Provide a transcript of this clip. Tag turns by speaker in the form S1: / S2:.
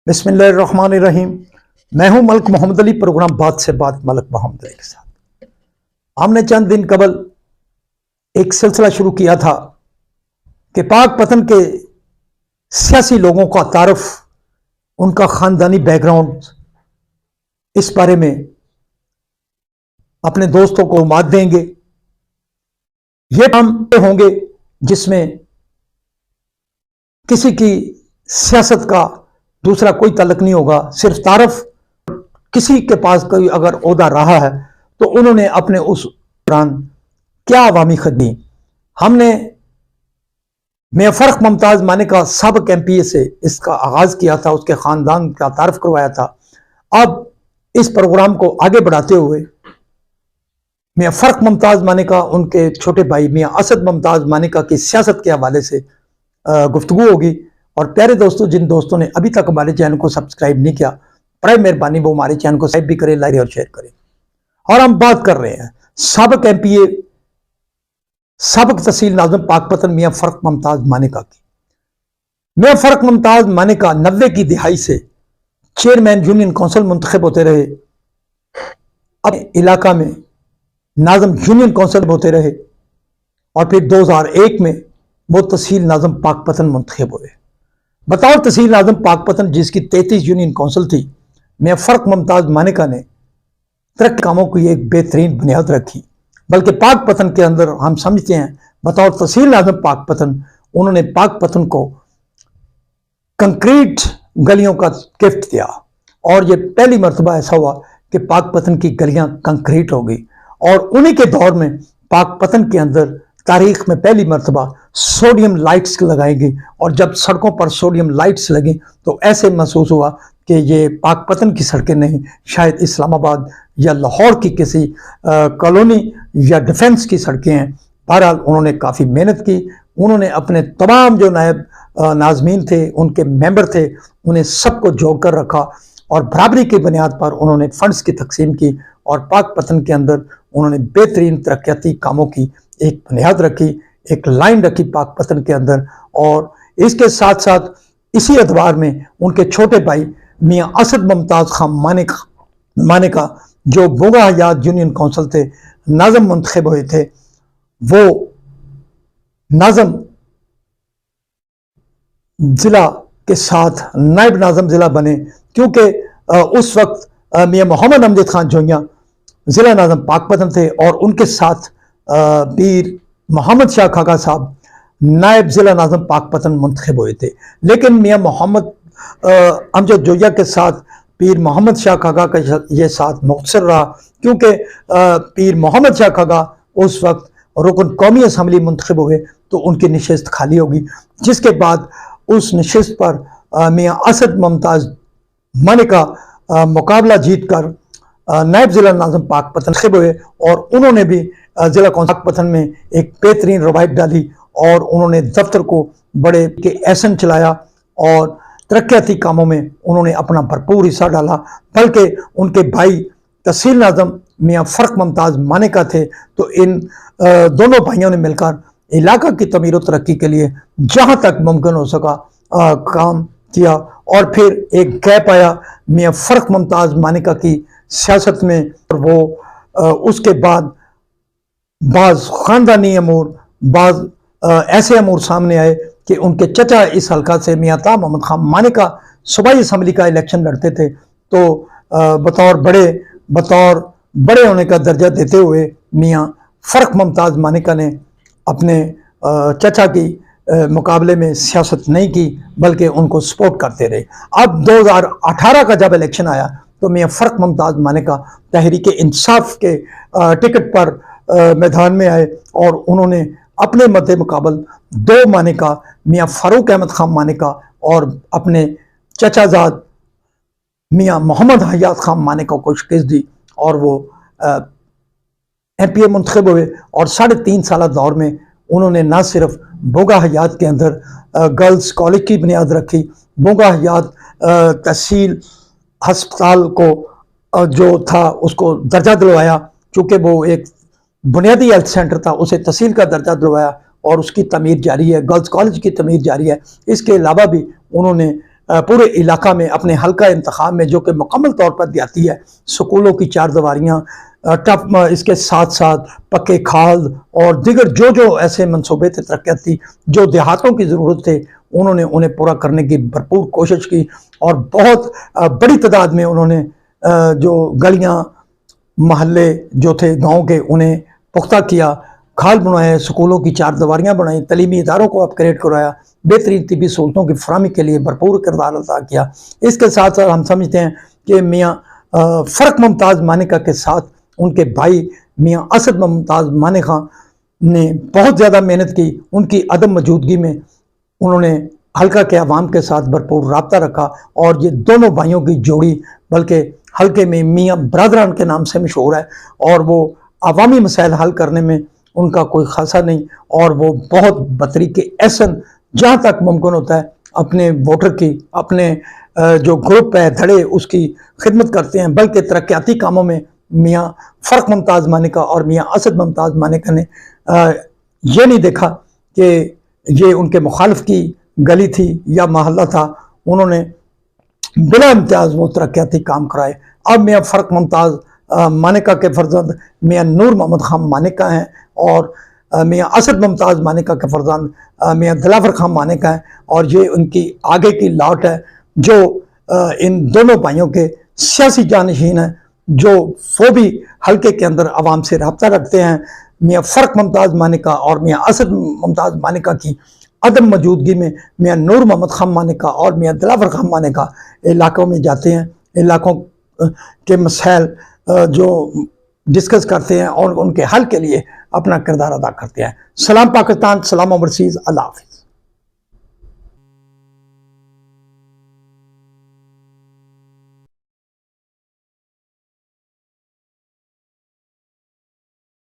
S1: बिस्मिल्लाहिर्रहमानिर्रहीम। मैं हूं मलिक मोहम्मद अली। प्रोग्राम बात से बात मलिक मोहम्मद अली के साथ हमने चंद दिन कबल एक सिलसिला शुरू किया था कि पाक पतन के सियासी लोगों का तारुफ, उनका खानदानी बैकग्राउंड, इस बारे में अपने दोस्तों को मात देंगे। ये काम होंगे जिसमें किसी की सियासत का दूसरा कोई तल्लक नहीं होगा, सिर्फ तारफ। किसी के पास कोई अगर ओहदा रहा है तो उन्होंने अपने उस दौरान क्या अवामी खदमी। हमने मियां फर्क मुमताज माने का सबक एमपीए से इसका आगाज किया था, उसके खानदान का तारफ करवाया था। अब इस प्रोग्राम को आगे बढ़ाते हुए मियां फर्क मुमताज माने का, उनके छोटे भाई मियां असद मुमताज माने का की सियासत के हवाले से गुफ्तगू होगी। और प्यारे दोस्तों, जिन दोस्तों ने अभी तक हमारे चैनल को सब्सक्राइब नहीं किया, बड़ी मेहरबानी वो हमारे चैनल को सब्सक्राइब भी करें, लाइक और शेयर करें। और हम बात कर रहे हैं सबक एमपीए, सबक तहसील नाज़िम पाकपतन मियां फर्क मुमताज मानेका की। मियां फर्क मुमताज मानेका 90 की दिहाई से चेयरमैन यूनियन काउंसिल मुंतखब होते रहे, अपने इलाका में नाज़िम यूनियन काउंसिल होते रहे और फिर 2001 में वो तहसील नाज़िम पाकपतन मुंतखब हुए। बतौर तहसील नाज़िम पाकपतन, जिसकी 33 यूनियन काउंसिल थी, मियां फर्क मुमताज मानेका ने तरक्की कामों की एक बेहतरीन बुनियाद रखी। बल्कि पाकपतन के अंदर हम समझते हैं, बतौर तहसील नाज़िम पाकपतन, उन्होंने पाकपतन को कंक्रीट गलियों का गिफ्ट दिया। और ये पहली मरतबा ऐसा हुआ कि पाकपतन की गलियां कंक्रीट हो गई। और उन्हीं के दौर में पाकपतन के अंदर तारीख में पहली मरतबा सोडियम लाइट्स लगाई गई। और जब सड़कों पर सोडियम लाइट्स लगी तो ऐसे महसूस हुआ कि ये पाकपतन की सड़कें नहीं, शायद इस्लामाबाद या लाहौर की किसी कॉलोनी या डिफेंस की सड़कें हैं। बहरहाल उन्होंने काफ़ी मेहनत की। उन्होंने अपने तमाम जो नायब नाज़मीन थे, उनके मेंबर थे, उन्हें सबको जोड़ कर रखा और बराबरी की बुनियाद पर उन्होंने फंड्स की तकसीम की। और पाकपतन के अंदर उन्होंने बेहतरीन तरक्याती कामों की एक बुनियाद रखी, एक लाइन रखी पाकपतन के अंदर। और इसके साथ साथ इसी अतबार में उनके छोटे भाई मियां असद मुमताज खान मानेका, जो बोगा हयात यूनियन काउंसिल थे, नाज़िम मुंतखब हुए थे। वो नाज़िम जिला के साथ नायब नाज़िम जिला बने, क्योंकि उस वक्त मियां मोहम्मद अमजद खान जोइया जिला नाज़िम पाकपतन थे और उनके साथ पीर मोहम्मद शाह खागा साहब नायब जिला नाज़िम पाकपतन मुंतखब हुए थे। लेकिन मियां मोहम्मद अमजद जोइया के साथ पीर मोहम्मद शाह खागा का ये साथ मुख्तसर रहा, क्योंकि पीर मोहम्मद शाह खागा उस वक्त रुकन कौमी असम्बली मुंतखब हुए तो उनकी नशिस्त खाली होगी। जिसके बाद उस नशिस्त पर मियां असद मुमताज मानेका मुकाबला जीत कर नायब जिला नाज़िम पाकपतन हुए। और उन्होंने भी जिला काउंसिल पाकपतन में एक बेहतरीन रवायत डाली और उन्होंने दफ्तर को बड़े के एहसन चलाया और तरक्याती कामों में उन्होंने अपना भरपूर हिस्सा डाला। बल्कि उनके भाई तहसील नाज़िम मियां फर्क मुमताज मानेका थे, तो इन दोनों भाइयों ने मिलकर इलाका की तमीर और तरक्की के लिए जहाँ तक मुमकिन हो सका काम किया। और फिर एक गैप आया मियां फर्क मुमताज मानेका की सियासत में, और वो उसके बाद बाज़ ख़ानदानी अमूर, बाज़ ऐसे अमूर सामने आए कि उनके चचा इस हल्का से मियां ता मोहम्मद खान मानेका सूबाई असम्बली का इलेक्शन लड़ते थे। तो बतौर बड़े होने का दर्जा देते हुए मियां फर्क मुमताज मानेका ने अपने चचा की मुकाबले में सियासत नहीं की, बल्कि उनको सपोर्ट करते रहे। अब 2018 का जब इलेक्शन आया तो मियां फर्क मुमताज मानेका तहरीक इंसाफ के टिकट पर मैदान में आए और उन्होंने अपने मद्दे मुकाबल दो मानेका, मियां फारूक अहमद खान मानेका और अपने चचाजाद मियां मोहम्मद हयात खान मानेका को शिकस्त दी। और वो एमपीए मुंतखब हुए और 3.5 साल दौर में उन्होंने न सिर्फ बोगा हयात के अंदर गर्ल्स कॉलेज की बुनियाद रखी, बोगा हयात तहसील हस्पताल को जो था उसको दर्जा दिलवाया, चूँकि वो एक बुनियादी हेल्थ सेंटर था, उसे तहसील का दर्जा दिलवाया और उसकी तमीर जारी है, गर्ल्स कॉलेज की तमीर जारी है। इसके अलावा भी उन्होंने पूरे इलाका में अपने हल्का इंतखाब में, जो कि मुकम्मल तौर पर देहाती है, स्कूलों की 4 दीवारियाँ, टफ इसके साथ साथ पक्के खाल और दिगर जो जो ऐसे मनसूबे थे तरक्याती जो देहातों की ज़रूरत थे, उन्होंने उन्हें पूरा करने की भरपूर कोशिश की और बहुत बड़ी तादाद में उन्होंने जो गलियाँ महल्ले जो थे गाँव के उन्हें पुख्ता किया, खाल बनवाए, स्कूलों की 4 दीवारियाँ बनाई, तलीमी इदारों को अपग्रेड करवाया, बेहतरीन तिबी सहूलतों की फराहमी के लिए भरपूर किरदार अदा किया। इसके साथ साथ हम समझते हैं कि मियाँ फ़र्क मुमताज़ मानिका के साथ उनके भाई मियाँ असद मुमताज़ माने खां ने बहुत ज़्यादा मेहनत की। उनकी अदम मौजूदगी में उन्होंने हल्का के अवाम के साथ भरपूर रब्ता रखा और ये दोनों भाइयों की जोड़ी बल्कि हल्के में मियाँ बरादरान के नाम से मशहूर है और वो अवामी मसाइल हल करने में उनका कोई खासा नहीं और वो बहुत बतरीके एहसन जहाँ तक मुमकिन होता है अपने वोटर की, अपने जो ग्रुप है धड़े, उसकी खिदमत करते हैं। बल्कि तरक्याती कामों में मियाँ फ़र्क मुमताज़ मानिका और मियाँ असद मुमताज़ मानिका ने ये नहीं देखा कि ये उनके मुखालिफ की गली थी या मोहल्ला था, उन्होंने बिला इम्तियाज़ वो तरक्याती काम कराए। अब मियाँ फ़र्क मुमताज़ मानिका के फर्जंद मियाँ नूर मोहम्मद खान मानिका हैं और मियाँ असद मुमताज़ मानिका के फर्जंद मियाँ दिलावर खान मानिका हैं और ये उनकी आगे की लौट है जो इन दोनों भाइयों के सियासी जानशीन हैं, जो वो भी हल्के के अंदर आवाम से रब्ता रखते हैं। मियाँ फ़र्क मुमताज़ मानिका और मियाँ असद मुमताज़ मानिका की अदम मौजूदगी में मियाँ नूर मोहम्मद खान मानिका और मियाँ दिलावर खान मानिका इलाकों में जाते हैं, इलाकों के मसाइल जो डिस्कस करते हैं और उनके हल के लिए अपना किरदार अदा करते हैं। सलाम पाकिस्तान, सलाम ओवरसीज़, अल्लाह हाफ़िज़।